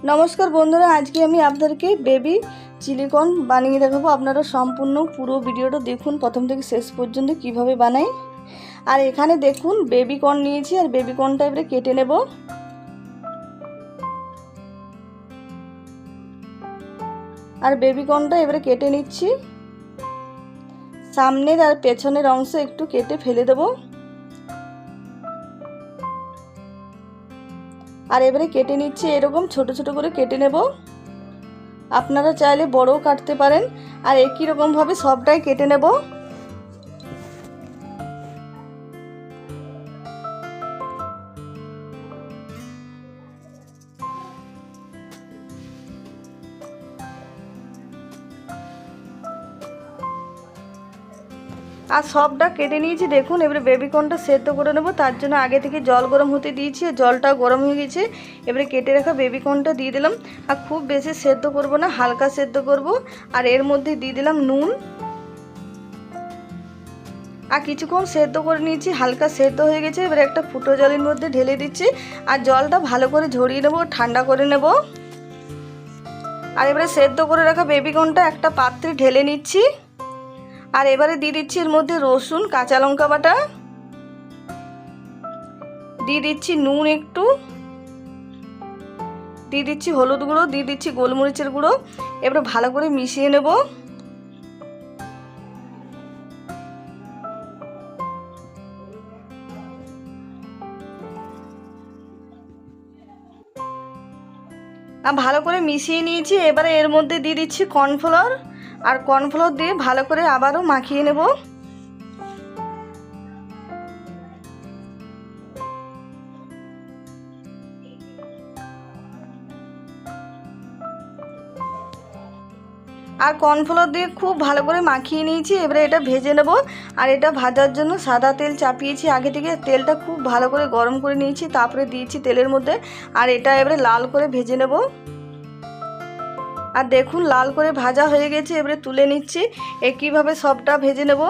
নমস্কার বন্ধুরা, আজকে আমি আপনাদেরকে বেবি চিলি কর্ন বানিয়ে দেখাবো। আপনারা সম্পূর্ণ পুরো ভিডিওটা দেখুন প্রথম থেকে শেষ পর্যন্ত কিভাবে বানাই। আর এখানে দেখুন বেবি কর্ন নিয়েছি, আর বেবি কর্নটা এবারে কেটে নেব। আর বেবি কর্নটা এবারে কেটে নিচ্ছি। সামনের আর পেছনের অংশ একটু কেটে ফেলে দেব। আর এবারে কেটে নিচ্ছি, এরকম ছোট ছোট করে কেটে নেব। আপনারা চাইলে বড়ও কাটতে পারেন। আর একই রকমভাবে সবটাই কেটে নেব। আর সবটা কেটে নিয়েছি। দেখুন এবারে বেবি কর্নটা সেদ্ধ করে নেব। তার জন্য আগে থেকে জল গরম হতে দিয়েছি, জলটা গরম হয়ে গেছে। এবারে কেটে রাখা বেবি কর্নটা দিয়ে দিলাম। আর খুব বেশি সেদ্ধ করব না, হালকা সেদ্ধ করব। আর এর মধ্যে দিয়ে দিলাম নুন। আর কিছুক্ষণ সেদ্ধ করে নিয়েছি, হালকা সেদ্ধ হয়ে গেছে। এবারে একটা ফুটো জলের মধ্যে ঢেলে দিচ্ছি। আর জলটা ভালো করে ঝরিয়ে নেব, ঠান্ডা করে নেব। আর এবারে সেদ্ধ করে রাখা বেবি কর্নটা একটা পাত্রে ঢেলে নিচ্ছি। আর এবারে দিয়ে দিচ্ছি এর মধ্যে রসুন, কাঁচা লঙ্কা বাটা, দিয়ে দিচ্ছি নুন একটু, দিয়ে দিচ্ছি হলুদ গুঁড়ো, দিয়ে দিচ্ছি গোলমরিচের গুঁড়ো। এবারে ভালো করে মিশিয়ে নেব। আর ভালো করে মিশিয়ে নিয়েছি। এবারে এর মধ্যে দিয়ে দিচ্ছি কর্নফ্লাওয়ার। আর কর্নফ্লাওয়ার দিয়ে ভালো করে আবারও মাখিয়ে নেব। আর কর্নফ্লাওয়ার দিয়ে খুব ভালো করে মাখিয়ে নিয়েছি। এবারে এটা ভেজে নেব। আর এটা ভাজার জন্য সাদা তেল চাপিয়েছি আগে থেকে। তেলটা খুব ভালো করে গরম করে নিয়েছি, তারপরে দিয়েছি তেলের মধ্যে। আর এটা এবারে লাল করে ভেজে নেব। আর দেখুন লাল করে ভাজা হয়ে গেছে। এবারে তুলে নিচ্ছি। একইভাবে সবটা ভেজে নেব।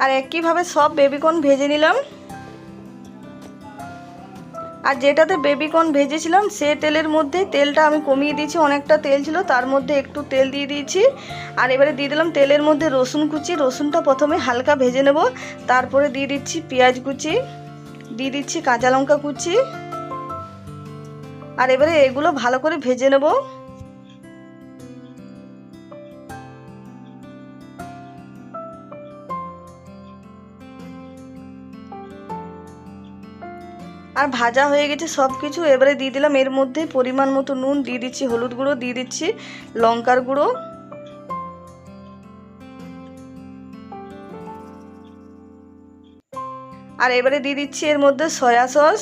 আর একইভাবে সব বেবিকর্ন ভেজে নিলাম। আর যেটাতে বেবিকর্ন ভেজেছিলাম সে তেলের মধ্যে তেলটা আমি কমিয়ে দিয়েছি, অনেকটা তেল ছিল, তার মধ্যে একটু তেল দিয়ে দিয়েছি। আর এবারে দিয়ে দিলাম তেলের মধ্যে রসুন কুচি। রসুনটা প্রথমে হালকা ভেজে নেব। তারপরে দিয়ে দিচ্ছি পেঁয়াজ কুচি, দিয়ে দিচ্ছি কাঁচা লঙ্কা কুচি। আর এবারে এগুলো ভালো করে ভেজে নেব। আর ভাজা হয়ে গেছে সব কিছু। এবারে দিয়ে দিলাম এর মধ্যে পরিমাণ মতো নুন, দিয়ে দিচ্ছি হলুদ গুঁড়ো, দিয়ে দিচ্ছি লঙ্কার গুঁড়ো। আর এবারে দিয়ে দিচ্ছি এর মধ্যে সয়া সস,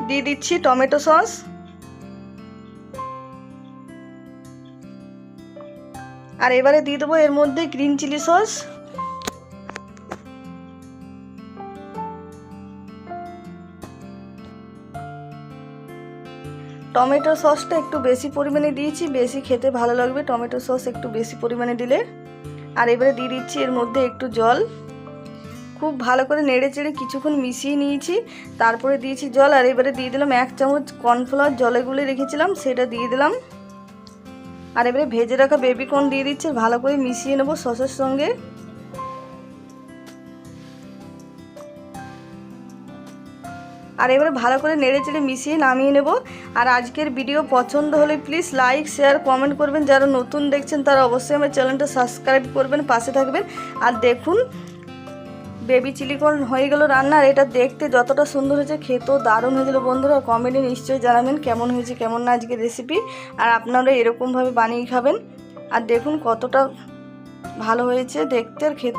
দিয়ে দিচ্ছি টমেটো সস। আর এবারে দিয়ে দেবো এর মধ্যে গ্রিন চিলি সস। টমেটো সসটা একটু বেশি পরিমাণে দিয়েছি, বেশি খেতে ভালো লাগবে টমেটো সস একটু বেশি পরিমাণে দিলে। আর এবারে দিয়ে দিচ্ছি এর মধ্যে একটু জল। খুব ভালো করে নেড়ে চেড়ে কিছুক্ষণ মিশিয়ে নিয়েছি, তারপরে দিয়েছি জল। আর এবারে দিয়ে দিলাম 1 চামচ কর্নফ্লাওয়ার জলে গুলে রেখেছিলাম, সেটা দিয়ে দিলাম। আর এবারে ভেজে রাখা বেবিকর্ন দিয়ে দিচ্ছি, ভালো করে মিশিয়ে নেব সসের সঙ্গে। আর এবারে ভালো করে নেড়ে চেড়ে মিশিয়ে নামিয়ে নেব। আর আজকের ভিডিও পছন্দ হলে প্লিজ লাইক শেয়ার কমেন্ট করবেন। যারা নতুন দেখছেন তারা অবশ্যই আমার চ্যানেলটা সাবস্ক্রাইব করবেন, পাশে থাকবেন। আর দেখুন বেবি চিলি কর্ন হয়ে গেল রান্না। আর এটা দেখতে যতটা সুন্দর হয়েছে খেতেও দারুণ হয়েছিল বন্ধুরা। কমেন্টে নিশ্চয়ই জানাবেন কেমন হয়েছে কেমন না আজকের রেসিপি। আর আপনারা এরকমভাবে বানিয়ে খাবেন। আর দেখুন কতটা ভালো হয়েছে দেখতে আর খেতে।